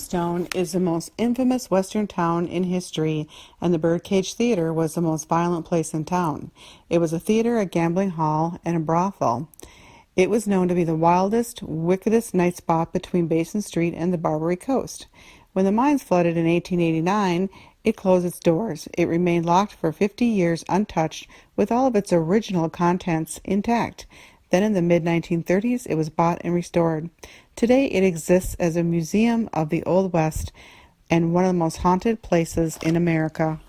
Tombstone is the most infamous Western town in history, and the Birdcage Theater was the most violent place in town. It was a theater, a gambling hall, and a brothel. It was known to be the wildest, wickedest night spot between Basin Street and the Barbary Coast. When the mines flooded in 1889, it closed its doors. It remained locked for 50 years untouched, with all of its original contents intact. Then in the mid-1930s, it was bought and restored. Today, it exists as a museum of the Old West and one of the most haunted places in America.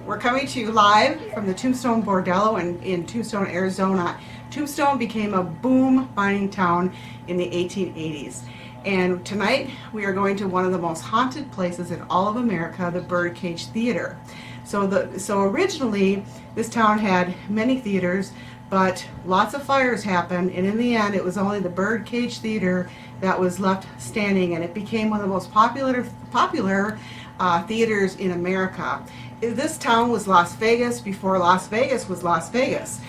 We're coming to you live from the Tombstone Bordello in Tombstone, Arizona. Tombstone became a boom mining town in the 1880s. And tonight we are going to one of the most haunted places in all of America, the Birdcage Theater. So originally this town had many theaters, but lots of fires happened, and in the end it was only the Birdcage Theater that was left standing, and it became one of the most popular theaters in America. This town was Las Vegas before Las Vegas was Las Vegas,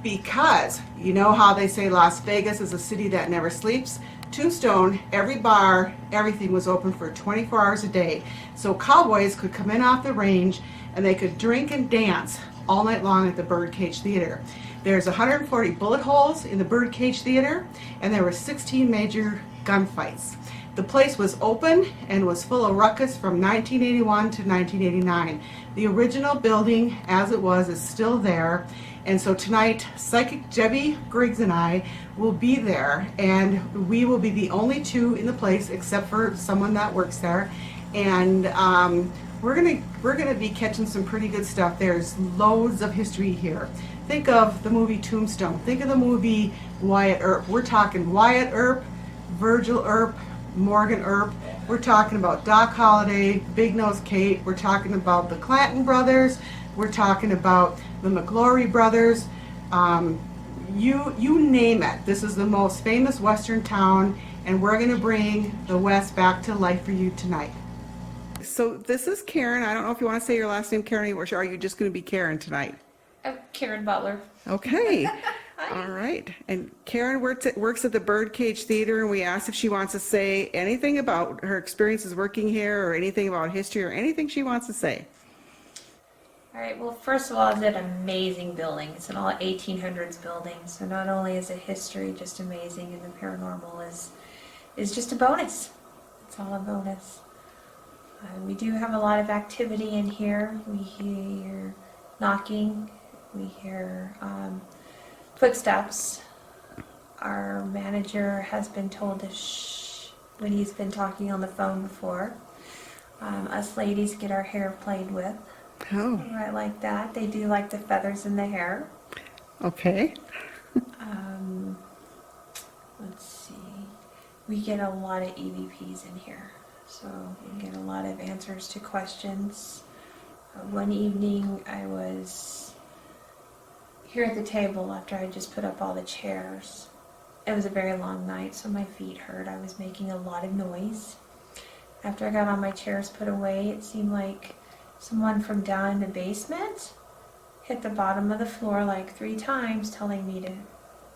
because you know how they say Las Vegas is a city that never sleeps. Tombstone, every bar, everything was open for 24 hours a day, so cowboys could come in off the range and they could drink and dance all night long at the Birdcage Theater. There's 140 bullet holes in the Birdcage Theater, and there were 16 major gunfights. The place was open and was full of ruckus from 1981 to 1989. The original building as it was is still there, and so tonight Psychic Debbie Griggs and I will be there, and we will be the only two in the place except for someone that works there, and we're gonna be catching some pretty good stuff. There's loads of history here. Think of the movie Tombstone. Think of the movie Wyatt Earp. We're talking Wyatt Earp, Virgil Earp, Morgan Earp. We're talking about Doc Holliday, Big Nose Kate. We're talking about the Clanton brothers. We're talking about the McGlory brothers. You name it. This is the most famous Western town, and we're going to bring the West back to life for you tonight. So this is Karen. I don't know if you want to say your last name, Karen, or are you just going to be Karen tonight? Karen Butler. Okay. All right. And Karen works at the Birdcage Theater, and we asked if she wants to say anything about her experiences working here, or anything about history, or anything she wants to say. All right, well, first of all, it's an amazing building. It's an all 1800s building. So not only is the history just amazing, and the paranormal is just a bonus. It's all a bonus. We do have a lot of activity in here. We hear knocking. We hear footsteps. Our manager has been told to shh when he's been talking on the phone before. Us ladies get our hair played with. Oh. Right, like that. They do like the feathers in the hair. Okay. Let's see. We get a lot of EVPs in here. So we get a lot of answers to questions. One evening I was here at the table after I just put up all the chairs. It was a very long night, so my feet hurt. I was making a lot of noise. After I got all my chairs put away, it seemed like someone from down in the basement hit the bottom of the floor like 3 times, telling me to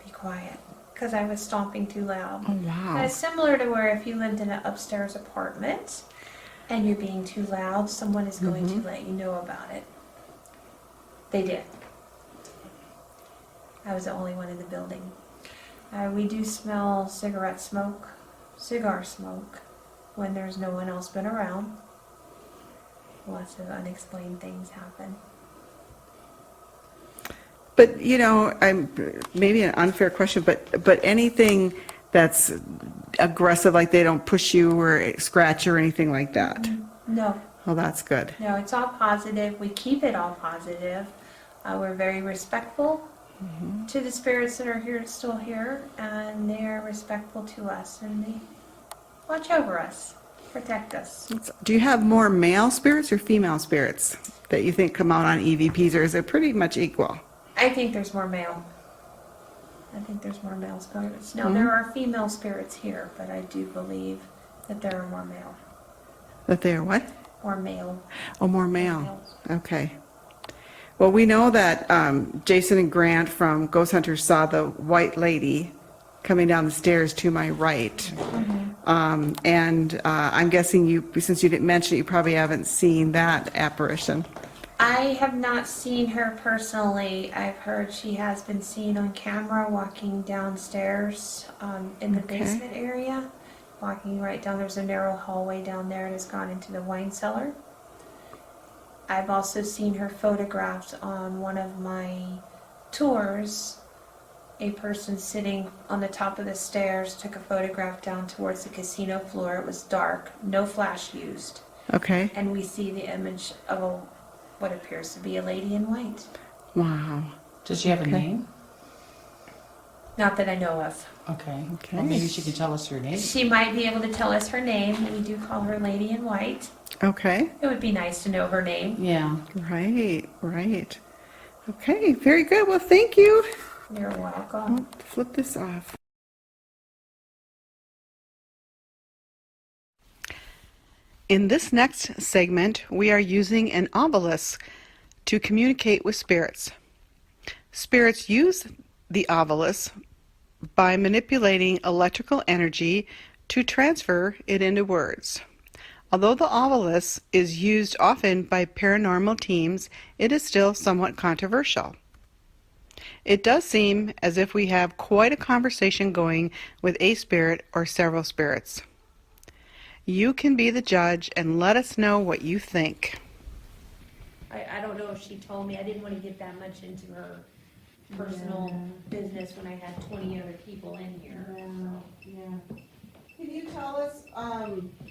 be quiet because I was stomping too loud. Oh, wow. And it's similar to where if you lived in an upstairs apartment and you're being too loud, someone is going to let you know about it. They did. I was the only one in the building. We do smell cigar smoke, when there's no one else been around. Lots of unexplained things happen. But you know, I'm maybe an unfair question, but anything that's aggressive, like they don't push you or scratch you or anything like that. No. Oh, that's good. No, it's all positive. We keep it all positive. We're very respectful to the spirits that are here, still here, and they are respectful to us, and watch over us, protect us. Do you have more male spirits or female spirits that you think come out on EVPs, or is it pretty much equal? I think there's more male. I think there's more male spirits. Now, there are female spirits here, but I do believe that there are more male. That they are what? More male. Oh, more male. Males. Okay. Well, we know that Jason and Grant from Ghost Hunters saw the white lady coming down the stairs to my right. And I'm guessing you, since you didn't mention it, you probably haven't seen that apparition. I have not seen her personally. I've heard she has been seen on camera walking downstairs in the Okay. basement area. Walking right down, there's a narrow hallway down there and has gone into the wine cellar. I've also seen her photographed on one of my tours. A person sitting on the top of the stairs took a photograph down towards the casino floor. It was dark, no flash used. Okay. And we see the image of what appears to be a lady in white. Wow. Does she have a Okay. name? Not that I know of. Okay. Okay. Well, maybe she can tell us her name. She might be able to tell us her name. We do call her Lady in White. Okay. It would be nice to know her name. Yeah. Right, right. Okay, very good. Well, thank you. You're welcome. I'll flip this off. In this next segment, we are using an obelisk to communicate with spirits. Spirits use the obelisk by manipulating electrical energy to transfer it into words. Although the obelisk is used often by paranormal teams, it is still somewhat controversial. It does seem as if we have quite a conversation going with a spirit or several spirits. You can be the judge and let us know what you think. I don't know if she told me. I didn't want to get that much into her personal business when I had 20 other people in here. Can you tell us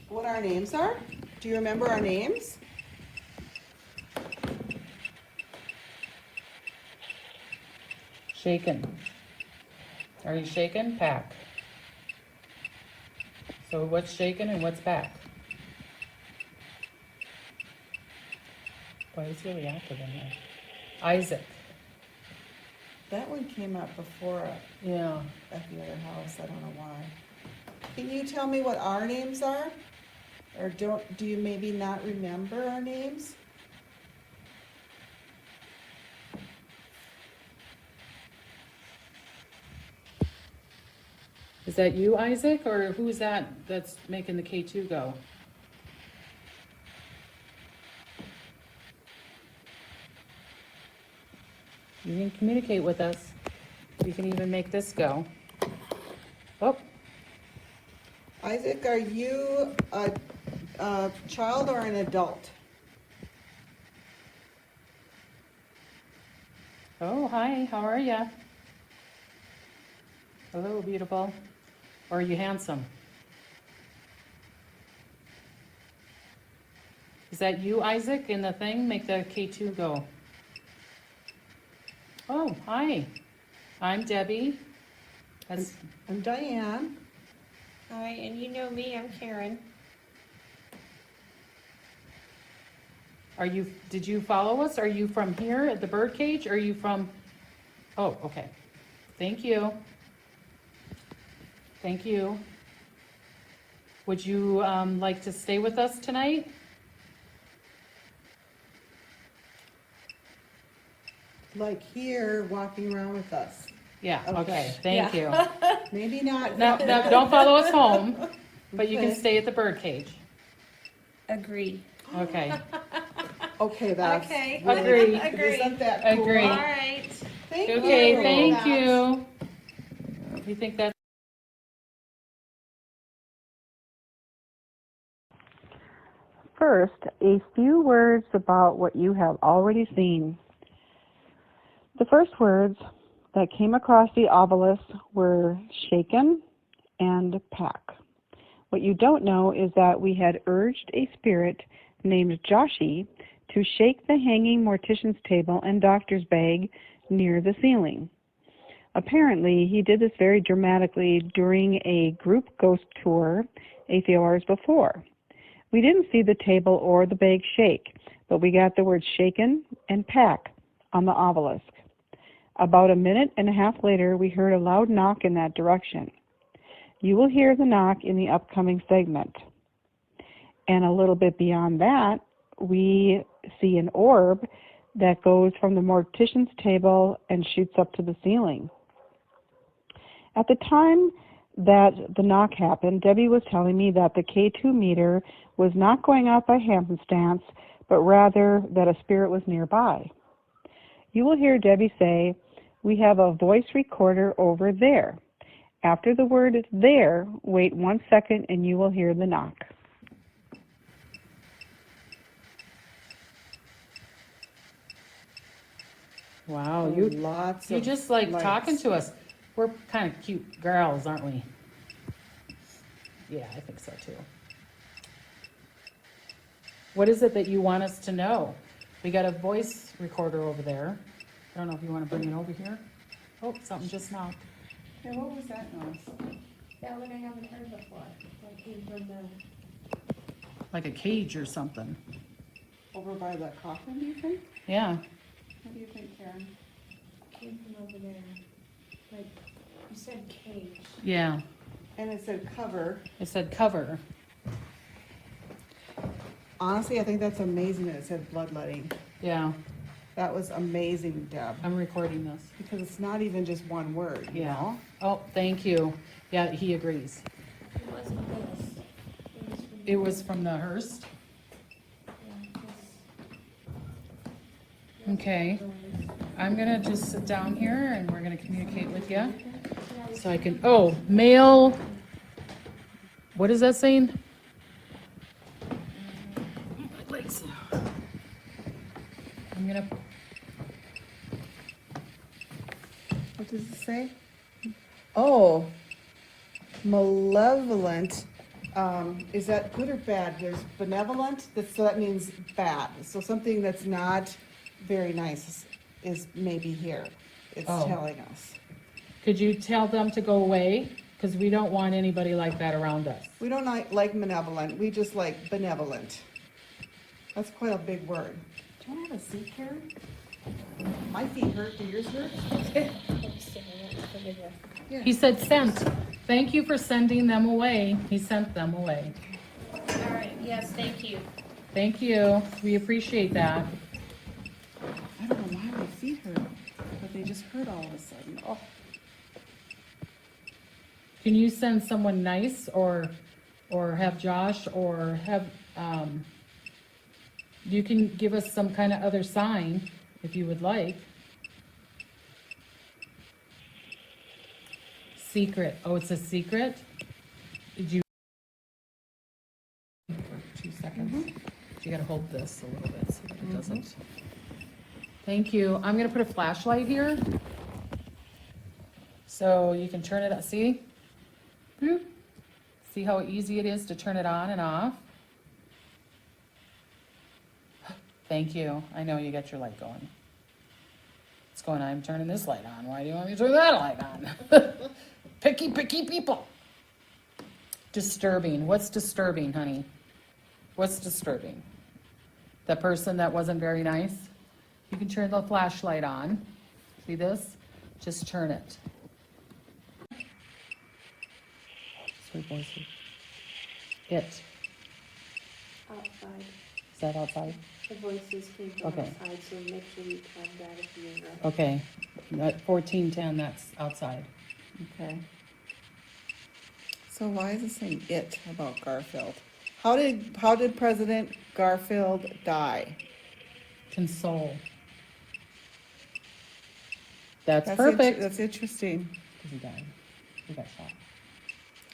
what our names are? Do you remember our names? Shaken. Are you shaken? Pack. So what's shaken and what's pack? Boy, it's really active in here. Isaac. That one came up before Yeah. at the other house. I don't know why. Can you tell me what our names are? Or do you maybe not remember our names? Is that you, Isaac, or who's that that's making the K2 go? You can communicate with us. You can even make this go. Oh, Isaac, are you a child or an adult? oh, hi, how are ya? Hello, beautiful. Or are you handsome? Is that you, Isaac, in the thing? Make the K2 go. Oh, hi. I'm Debbie. That's, I'm Diane. Hi, and you know me. I'm Karen. did you follow us? Are you from here at the birdcage? Or are you from, oh, okay. Thank you. Thank you. Would you like to stay with us tonight? Like here, walking around with us. Yeah, Okay. okay, thank you. Maybe not. No, no, don't follow us home, but you can Okay. stay at the birdcage. Agreed. Okay, Okay, that's. Okay. Agree. Isn't that cool? Agree. All right. Thank you. okay, thank you. You think that's First, a few words about what you have already seen. The first words that came across the obelisk were shaken and pack. What you don't know is that we had urged a spirit named Joshi to shake the hanging mortician's table and doctor's bag near the ceiling. Apparently, he did this very dramatically during a group ghost tour a few hours before. We didn't see the table or the bag shake, but we got the words shaken and pack on the obelisk. About a minute and a half later, we heard a loud knock in that direction. You will hear the knock in the upcoming segment. And a little bit beyond that, we see an orb that goes from the mortician's table and shoots up to the ceiling. At the time that the knock happened, Debbie was telling me that the K2 meter was not going off by happenstance, but rather that a spirit was nearby. You will hear Debbie say, "We have a voice recorder over there." After the word "there," wait 1 second and you will hear the knock. Wow, you Lots you of just like lights. talking to us. We're kind of cute girls, aren't we? Yeah, I think so too. What is it that you want us to know? We got a voice recorder over there. I don't know if you want to bring it over here. Oh, something just knocked. Yeah, what was that noise? That one I haven't heard before. That came from the, Like a cage or something. Over by the coffin, do you think? Yeah. What do you think, Karen? came from over there. Like, you said cage. Yeah. And it said cover. It said cover. Honestly, I think that's amazing that it said bloodletting. Yeah. That was amazing, Deb. I'm recording this. Because it's not even just one word, you Yeah. know? Oh, thank you. Yeah, he agrees. It wasn't this. It was from the Hearst. Yeah, Okay. I'm gonna just sit down here and we're gonna communicate with you. So I can, oh, mail. What is that saying? My legs. I'm gonna, What does it say? Oh, malevolent. Is that good or bad? There's benevolent, so that means bad. So something that's not very nice is maybe here. It's Oh. telling us. could you tell them to go away? Because we don't want anybody like that around us. We don't like malevolent, we just like benevolent. That's quite a big word. Do you want to have a seat, Karen? My feet hurt, do yours hurt? Yeah. He said sent. Thank you for sending them away. He sent them away. All right, yes, thank you. Thank you. We appreciate that. I don't know why my feet hurt, but they just hurt all of a sudden. Oh. Can you send someone nice or have Josh or have, you can give us some kind of other sign if you would like. Secret. Oh, it's a secret? Did you? For 2 seconds. You gotta hold this a little bit so that it doesn't. Thank you. I'm gonna put a flashlight here. So you can turn it on, see? Boop. See how easy it is to turn it on and off? Thank you. I know you got your light going. What's going on? I'm turning this light on. Why do you want me to turn that light on? Picky people. Disturbing. What's disturbing, honey? What's disturbing? The person that wasn't very nice? You can turn the flashlight on. See this? Just turn it. Sweet voices. It. Outside. Is that outside? The voices came from Okay. outside, so make sure you tag that if you're ready. Okay. At 1410, that's outside. Okay. So why is it saying it about Garfield? How did President Garfield die? Console. That's That's perfect. That's interesting. He died. He got shot.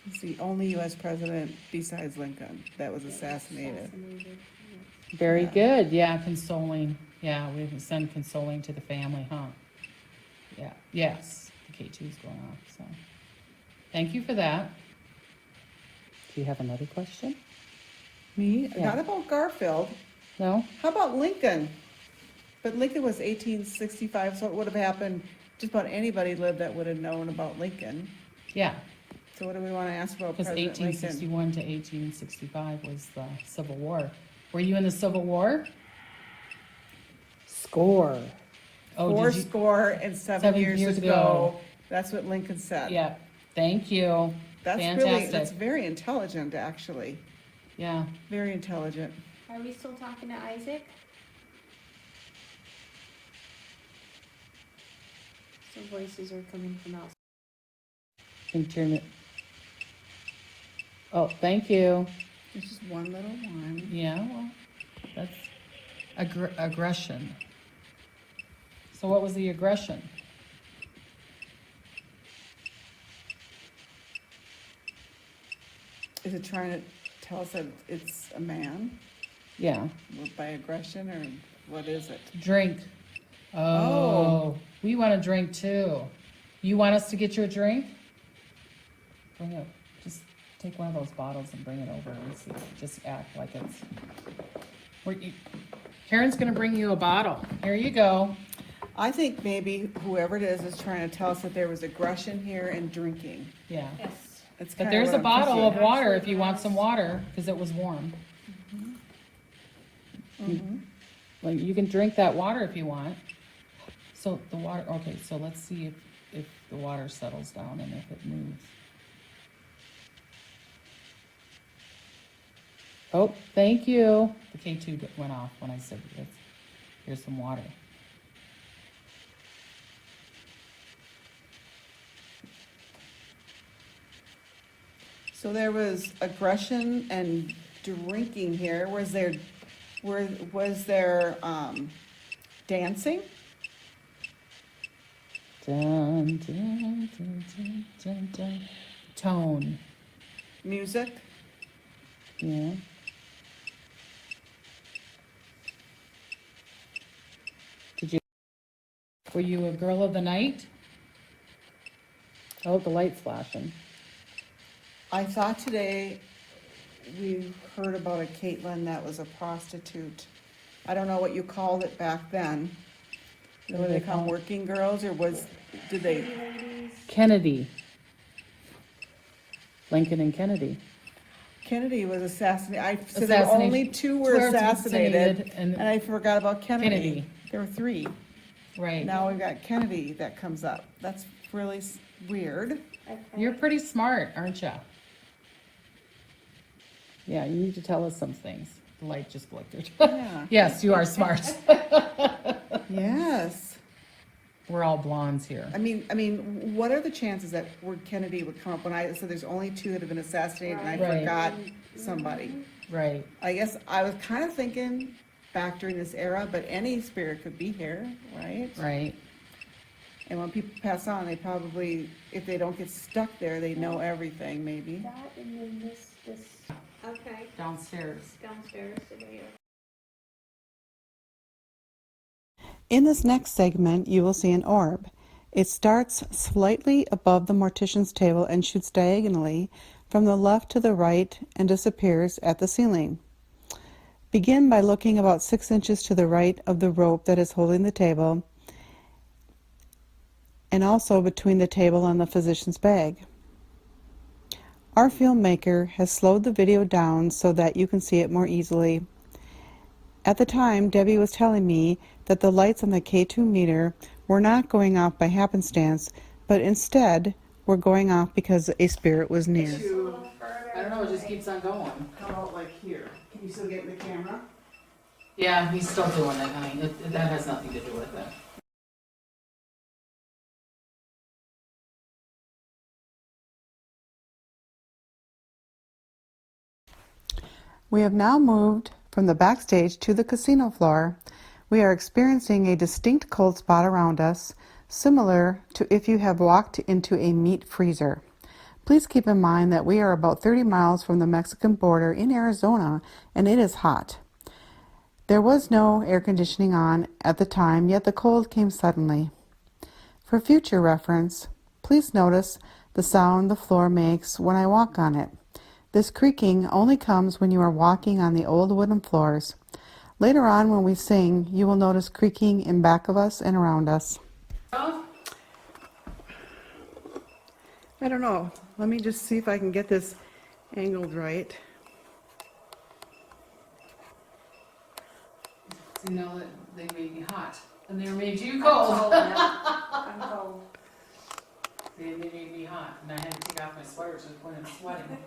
He's the only U.S. president besides Lincoln that was assassinated. Fascinated. Very Yeah. good. Yeah, consoling. Yeah, we can send consoling to the family, huh? Yeah. Yes. The K2's going off. So, thank you for that. Do you have another question? Me? Yeah. Not about Garfield. No. How about Lincoln? But Lincoln was 1865, so it would have happened. Just about anybody lived that would have known about Lincoln. Yeah. So what do we want to ask about Because President Lincoln? 1861 to 1865 was the Civil War. Were you in the Civil War? Score. Oh, Four did you? score and seven years ago. That's what Lincoln said. Yeah, thank you. That's Fantastic. very intelligent, actually. Yeah, Very intelligent. Are we still talking to Isaac? Some voices are coming from outside. can turn it. Oh, thank you. It's just one little one. Yeah, well, that's aggression. So what was the aggression? Is it trying to tell us that it's a man Yeah, by aggression, or what is it? drink. Oh, we want a drink too. You want us to get you a drink? Bring it. Just take one of those bottles and bring it over and see. Just act like it's. Karen's gonna bring you a bottle. Here you go. I think maybe whoever it is trying to tell us that there was aggression here and drinking. Yeah. Yes. That's But kinda there's what a I'm bottle thinking. of water if you want some water, because it was warm. Like, you can drink that water if you want. So the water, okay, so let's see if the water settles down and if it moves. Oh, thank you. The K2 went off when I said, here's some water. So there was aggression and drinking here. Was there dancing? Dun, dun, dun, dun, dun, dun. Tone, Music? yeah. Were you a girl of the night? Oh, the light's flashing. I thought today we heard about a Caitlin that was a prostitute. I don't know what you called it back then. What Were do they they call called it? working girls, or did they? Kennedy. Lincoln and Kennedy. Kennedy was assassinated. I said there were only two were Two were assassinated, and and I forgot about Kennedy. Kennedy. There were three. Right. Now we've got Kennedy that comes up. That's really weird. You're pretty smart, aren't you? Yeah, you need to tell us some things. The light just flickered. Yeah. Yes, you are smart. Yes. We're all blondes here. I mean, what are the chances that word Kennedy would come up when I said there's only two that have been assassinated and I Right. forgot somebody? Right. I guess I was kind of thinking back during this era, but any spirit could be here, right? Right. And when people pass on, they probably, if they don't get stuck there, they know everything, maybe. That and then this. Okay, Downstairs. downstairs today. In this next segment, you will see an orb. It starts slightly above the mortician's table and shoots diagonally from the left to the right and disappears at the ceiling. Begin by looking about 6 inches to the right of the rope that is holding the table, and also between the table and the physician's bag. Our filmmaker has slowed the video down so that you can see it more easily. At the time, Debbie was telling me that the lights on the K2 meter were not going off by happenstance, but instead were going off because a spirit was near. I don't know, it just keeps on going. How about like here? Can you still get in the camera? Yeah, he's still doing it, honey. That has nothing to do with it. We have now moved from the backstage to the casino floor. We are experiencing a distinct cold spot around us, similar to if you have walked into a meat freezer. Please keep in mind that we are about 30 miles from the Mexican border in Arizona, and it is hot. There was no air conditioning on at the time, yet the cold came suddenly. For future reference, please notice the sound the floor makes when I walk on it. This creaking only comes when you are walking on the old wooden floors. Later on, when we sing, you will notice creaking in back of us and around us. I don't know. let me just see if I can get this angled right. So you know that they made me hot, and they made you I'm cold. cold now. I'm cold. They made me hot, and I had to take off my sweater to the point I'm sweating.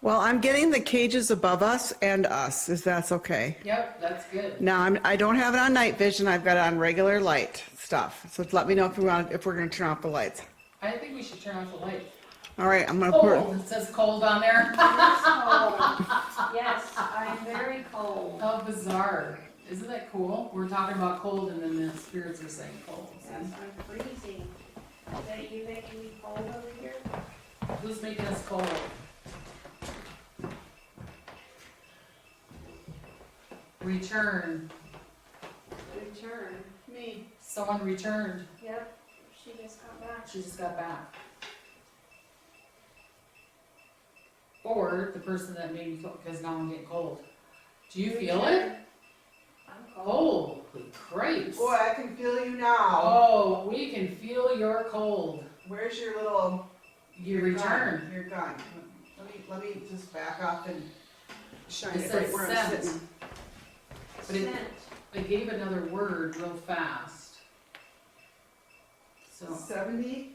Well, I'm getting the cages above us and us, if that's okay. Yep, that's good. Now, I don't have it on night vision, I've got it on regular light stuff. So let me know if we're gonna turn off the lights. I think we should turn off the lights. All right, I'm gonna Cold, it says cold on there. It is cold. Yes, I'm very cold. How bizarre. Isn't that cool? We're talking about cold and then the spirits are saying cold. See? Yes, I'm freezing. Is that you making me cold over here? Who's making us cold? Return. Return. Me. Someone returned. Yep, she just got back. She just got back. Or the person that made me cold, because now I'm getting cold. Do you feel it? I'm cold. Holy cripes. Boy, I can feel you now. Oh, we can feel your cold. Where's your little? You You're return. gone. You're gone. Let me just back up and shine It it right says where I'm scent. sitting. But it, Scent. I gave another word real fast. So, 70,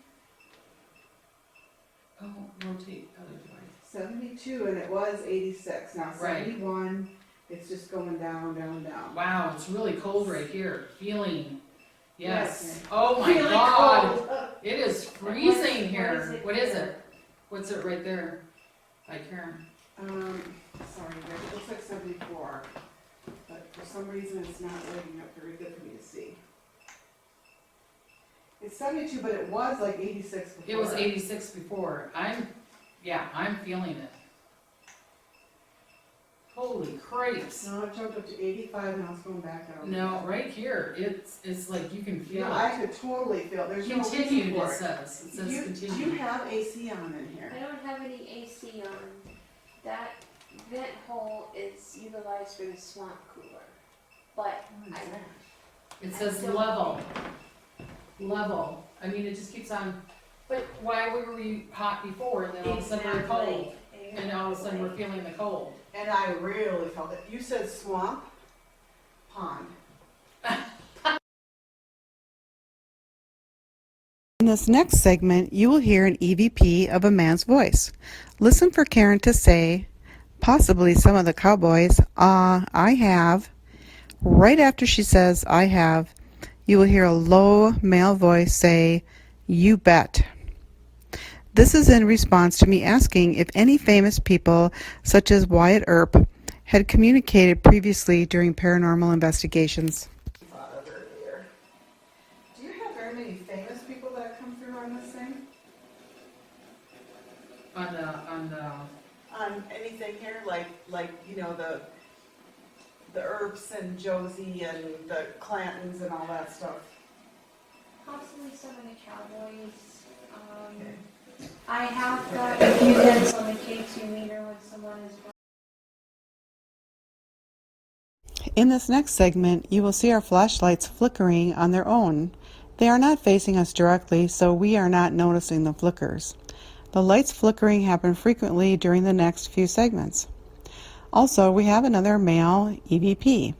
oh, rotate other device. 72, and it was 86. Now Right. 71, it's just going down, down, down. Wow, it's really cold right here. Feeling. Yes. Yes. Oh my Feeling God. cold. It is freezing here. What is here? it? What's it right there? By Karen. Sorry, guys, it looks like 74, but for some reason it's not lighting up very good for me to see. It's 72, but it was like 86 before. It was 86 before. I'm feeling it. Holy cripes. No, it jumped up to 85, now it's going back down. No, right here, it's like you can feel Yeah, I it. could totally feel, there's no reason Continued, for it it. says. It says Do you continue. have AC on in here? I don't have any AC on. That vent hole is utilized for the swamp cooler. But I, It says level. Level. I mean, it just keeps on, but why were we hot before and then all of a sudden we're cold? And all of a sudden we're feeling the cold. And I really felt it. You said swamp, pond. In this next segment, you will hear an EVP of a man's voice. Listen for Karen to say, possibly some of the cowboys, I have. Right after she says, I have, you will hear a low male voice say, you bet. This is in response to me asking if any famous people, such as Wyatt Earp, had communicated previously during paranormal investigations. Do you have very many famous people that come through on this thing? On anything here, like you know the Earps and Josie and the Clantons and all that stuff. possibly some of the cowboys. I have got a few hits on the K2 meter when someone is. In this next segment, you will see our flashlights flickering on their own. They are not facing us directly, so we are not noticing the flickers. The lights flickering happen frequently during the next few segments. Also, we have another male EVP.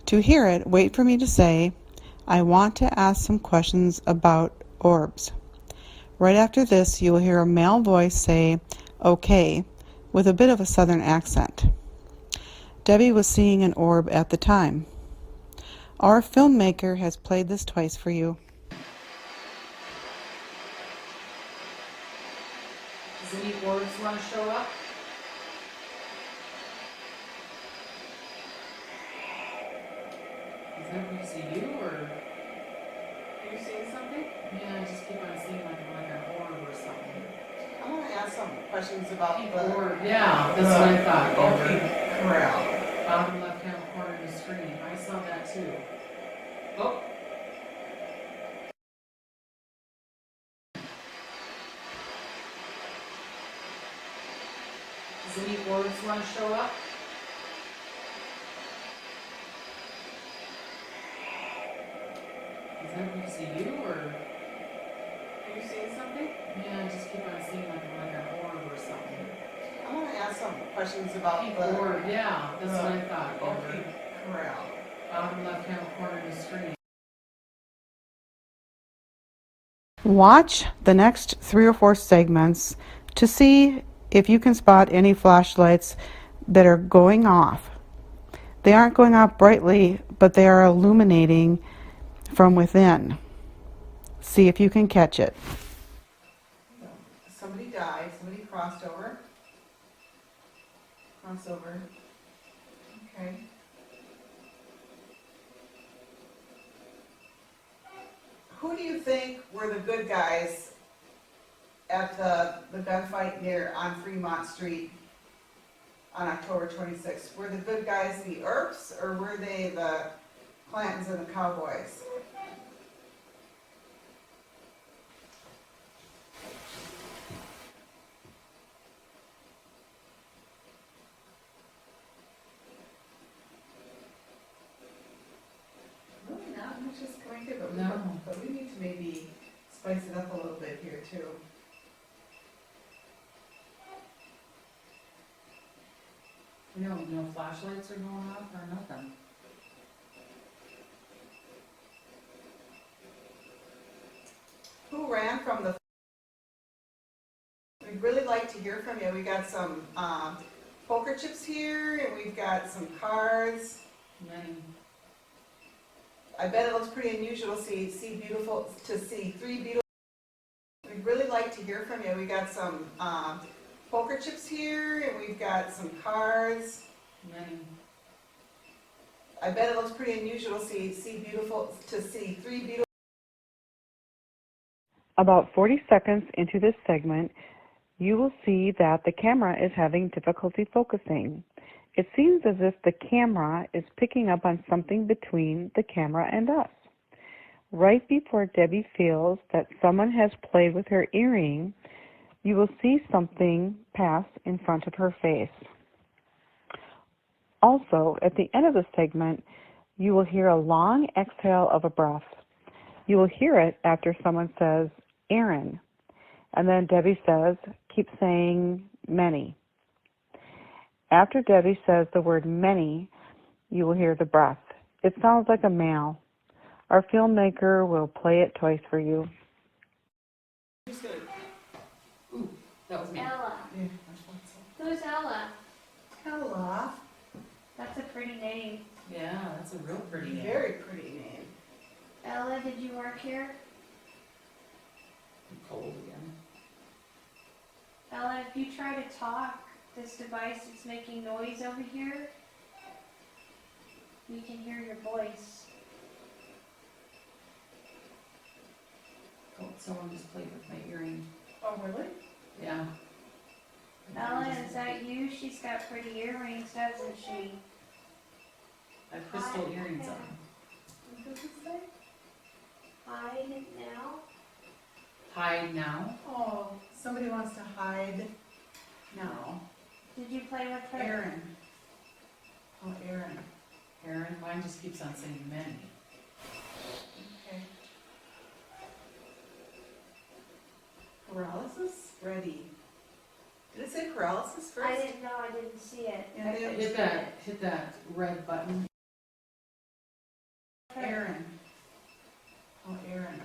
To hear it, wait for me to say, I want to ask some questions about orbs. Right after this, you will hear a male voice say, okay, with a bit of a southern accent. Debbie was seeing an orb at the time. Our filmmaker has played this twice for you. Does any orbs want to show up? Is that what you see you or? Are you seeing something? Yeah, I just keep on seeing like an orb or something. I want to ask some questions about Orb, yeah, that's what I thought. Corral. Bottom left-hand corner of the screen. I saw that too. Oh. Does any orbs want to show up? Is that what you see you or? Are you You seeing something? Yeah, I just keep on seeing like an orb or something. I want to ask some questions about Pink the orb, yeah, that's what I thought. Okay, Corral. Bottom left-hand corner of the screen. Watch the next 3 or 4 segments to see if you can spot any flashlights that are going off. They aren't going off brightly, but they are illuminating from within. See if you can catch it. Somebody died, somebody crossed over. Cross over. Okay. Who do you think were the good guys at the gunfight near on Fremont Street on October 26th? Were the good guys the Earps or were they the Clantons and the Cowboys? Really not much is going to, No. but we need to maybe spice it up a little bit here too. No flashlights are going off or nothing. Who ran from the? We'd really like to hear from you. We got some poker chips here, and we've got some cards. Many. I bet it looks pretty unusual to see three beautiful. We'd really like to hear from you. We got some poker chips here, and we've got some cards. Many. I bet it looks pretty unusual to see three beautiful. About 40 seconds into this segment, you will see that the camera is having difficulty focusing. It seems as if the camera is picking up on something between the camera and us. Right before Debbie feels that someone has played with her earring, you will see something pass in front of her face. Also, at the end of the segment, you will hear a long exhale of a breath. You will hear it after someone says, Aaron. And then Debbie says, keep saying many. After Debbie says the word many, you will hear the breath. It sounds like a male. Our filmmaker will play it twice for you. Ooh, that was me. Ella. Yeah. Who's Ella? Ella. That's a pretty name. Yeah, that's a real pretty name. Very pretty name. Ella, did you work here? I'm cold again. Ella, if you try to talk, this device is making noise over here. We can hear your voice. Oh, someone just played with my earring. Oh, really? Yeah. Ella, is that you? She's got pretty earrings, doesn't she? I have crystal earrings on. What does it say? Hide now. Hide now. Oh, somebody wants to hide. No. Did you play with her? Aaron. Oh, Aaron. Aaron, mine just keeps on saying many. Okay. Paralysis? Ready. Did it say paralysis first? I didn't know. I didn't see it. Yeah, they Hit that red button. Aaron. Oh, Aaron.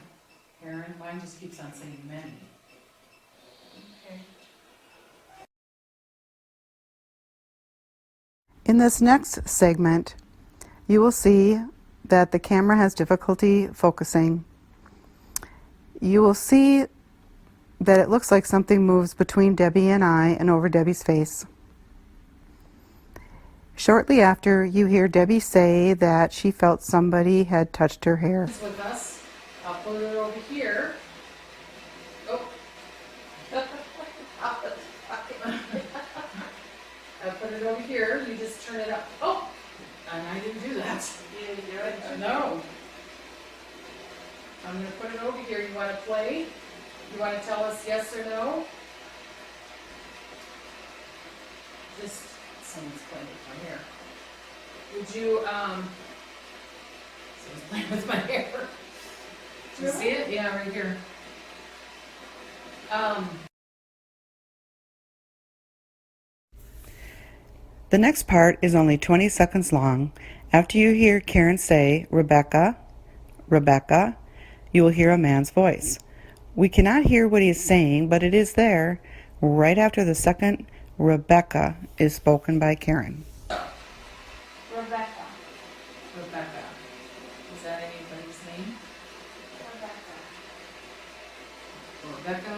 Aaron, mine just keeps on saying many. Okay. In this next segment, you will see that the camera has difficulty focusing. You will see that it looks like something moves between Debbie and I and over Debbie's face. Shortly after, you hear Debbie say that she felt somebody had touched her hair. It's with us. I'll put it over here. Oh. I put it over here. You just turn it up. Oh, and I didn't do that. You didn't do it? No. I'm gonna put it over here. You wanna play? You wanna tell us yes or no? Just, someone's playing with my hair. Would you, someone's playing with my hair. Do you see it? Yeah, right here. The next part is only 20 seconds long. After you hear Karen say, Rebecca, Rebecca, you will hear a man's voice. We cannot hear what he is saying, but it is there right after the second Rebecca is spoken by Karen. Rebecca. Rebecca. Is that anybody's name? Rebecca. Rebecca or?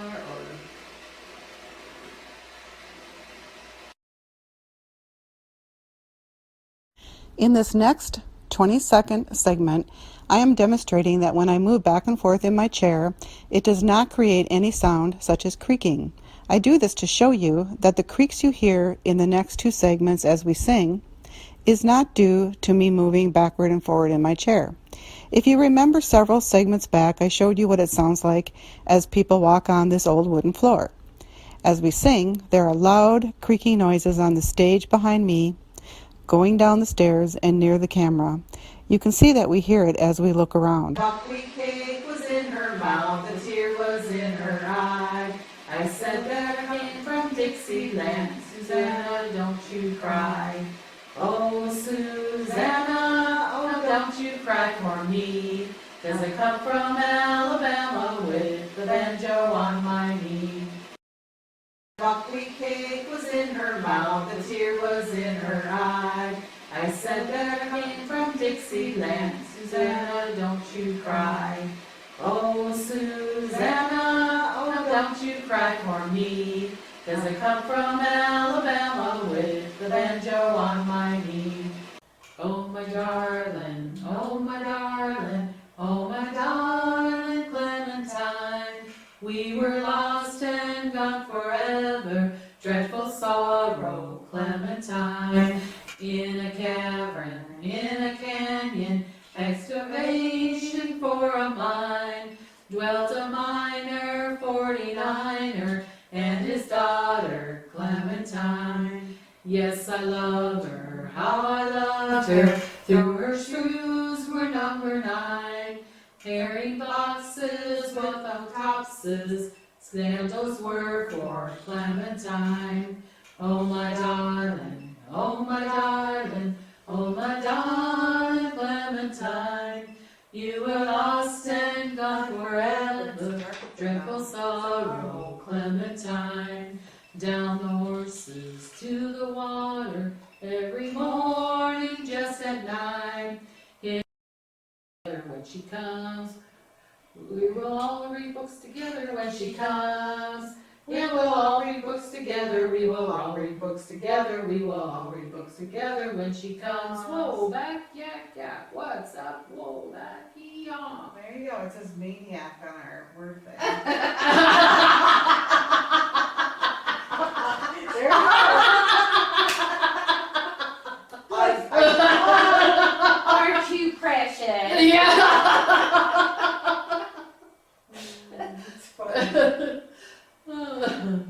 In this next 20-second segment, I am demonstrating that when I move back and forth in my chair, it does not create any sound such as creaking. I do this to show you that the creaks you hear in the next two segments as we sing is not due to me moving backward and forward in my chair. If you remember several segments back, I showed you what it sounds like as people walk on this old wooden floor. As we sing, there are loud, creaking noises on the stage behind me, going down the stairs and near the camera. You can see that we hear it as we look around. Buckwheat cake was in her mouth, a tear was in her eye. I said there came from Dixieland, Susanna, don't you cry. Oh, Susanna, oh, don't you cry for me, 'cause I come from Alabama with the banjo on my knee. Buckwheat cake was in her mouth, a tear was in her eye. I said there came from Dixieland, Susanna, don't you cry. Oh, Susanna, oh, don't you cry for me, 'cause I come from Alabama with the banjo on my knee. Oh, my darling, oh, my darling, oh, my darling Clementine, we were lost and gone forever, dreadful sorrow, Clementine. In a cavern, in a canyon, excavation for a mine, dwelt a miner, 49er, and his daughter, Clementine. Yes, I loved her, how I loved her, through her shoes were number 9, herring boxes with topses, sandals were for Clementine. Oh, my darling, oh, my darling, oh, my darling Clementine, you were lost and gone forever, dreadful sorrow, Clementine. Down the horses to the water, every morning just at 9. When she comes, we will all read books together when she comes. We will all read books together, we will all read books together, we will all read books together when she comes. Whoa, back, yak, yak, what's up? Whoa, back, yaw. There you go. It says maniac on our word thing. There you go. Aren't you precious? Yeah. It's funny.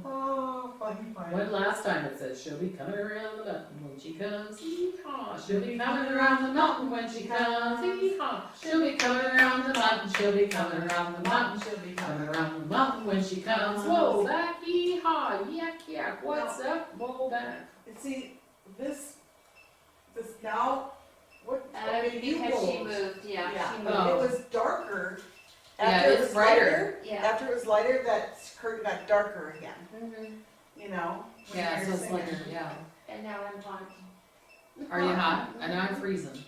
Oh, funny. When last time it says she'll be coming around the mountain when she comes, hee-haw. She'll be coming around the mountain when she comes, hee-haw. She'll be coming around the mountain, she'll be coming around the mountain, she'll be coming around the mountain when she comes. Whoa, back, hee-haw, yak, yak, what's up, whoa, back. See, this now, what? Because she moved, yeah, she moved. Oh. It was darker. Yeah, After it it's was brighter. lighter, Yeah. after it was lighter, that curtain got darker again, Mhm. you know? when Yeah, you're so it's singing. like, yeah. And now I'm hot. Are you hot? And I'm freezing.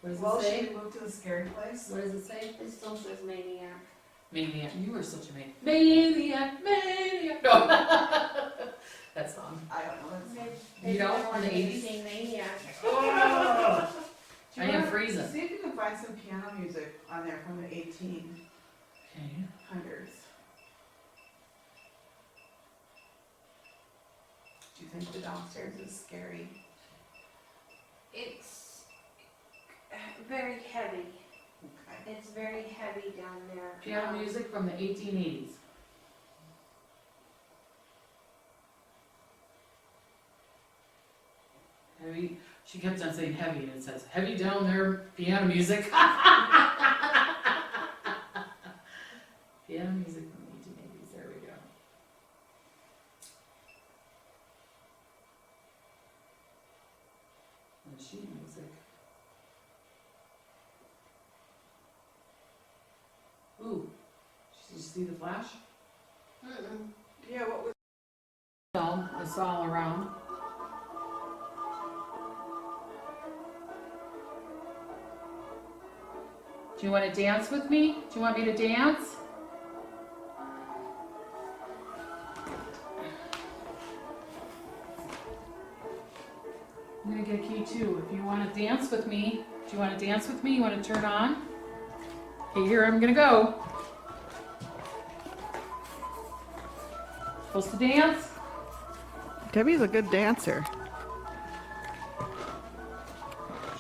What does Well, it should say? we move to the scary place? What does it say? It still says maniac. Maniac. You are such a maniac. Maniac, maniac. No. That song. I don't know. That's You know, from the 80s? Sing maniac. Oh. I am freezing. See if you can find some piano music on there from the 1800s. Okay. Do you think the downstairs is scary? It's very heavy. Okay. It's very heavy down there. Piano music from the 1880s. Heavy. She kept on saying heavy, and it says heavy down there. Piano music. Piano music from the 1880s. There we go. And sheet music. Ooh, did you see the flash? Yeah, what was Film, it's all around. Do you want to dance with me? Do you want me to dance? I'm gonna get a key too. If you want to dance with me, do you want to dance with me? You want to turn on? Okay, here I'm gonna go. Supposed to dance? Debbie's a good dancer.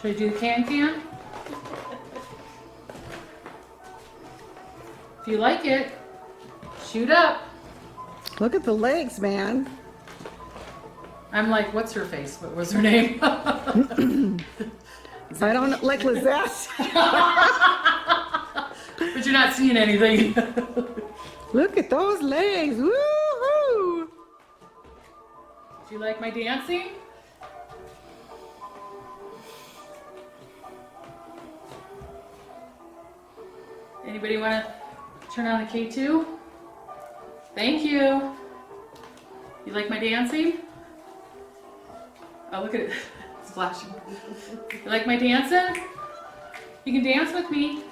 Should I do the can-can? If you like it, shoot up. Look at the legs, man. I'm like, what's her face? What was her name? I don't like Lizette. But you're not seeing anything. Look at those legs. Woo-hoo. Do you like my dancing? Anybody want to turn on the K2? Thank you. You like my dancing? Oh, look at it. It's flashing. You like my dancing? You can dance with me.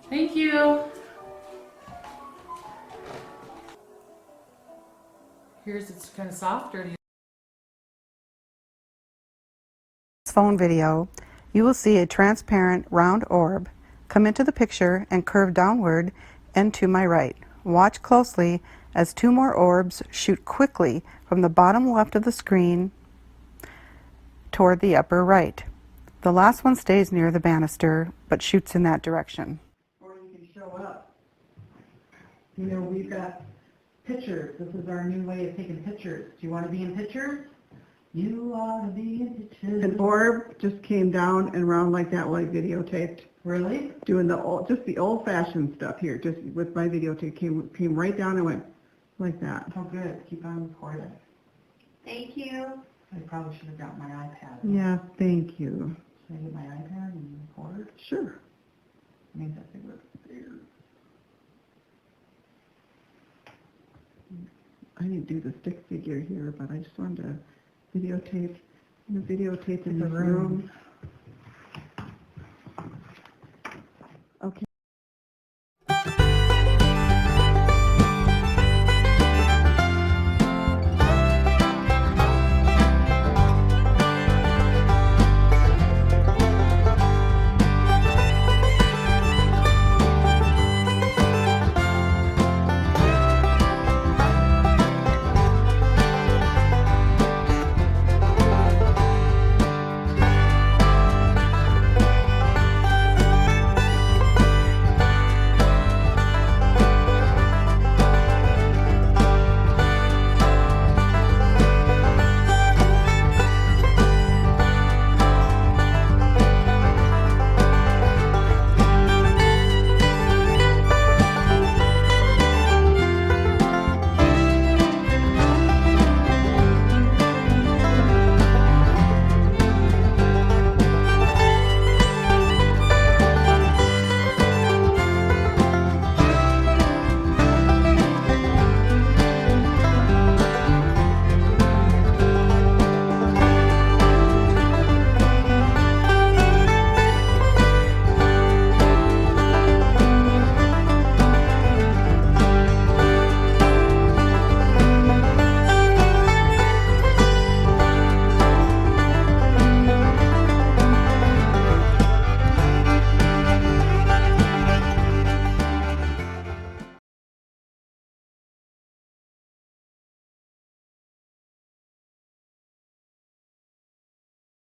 Thank you. Here's it's kind of softer. Phone video, you will see a transparent round orb come into the picture and curve downward and to my right. Watch closely as two more orbs shoot quickly from the bottom left of the screen toward the upper right. The last one stays near the banister but shoots in that direction. Or you can show up. You know, we've got pictures. This is our new way of taking pictures. Do you want to be in pictures? You ought to be in pictures. An orb just came down and around like that while I videotaped. Really? Doing just the old-fashioned stuff here, just with my videotape, came right down and went like that. Oh, good. Keep on recording. Thank you. I probably should have got my iPad. Yeah, thank you. Should I get my iPad and record? Sure. I think that's a good there. I didn't do the stick figure here, but I just wanted to videotape in the room.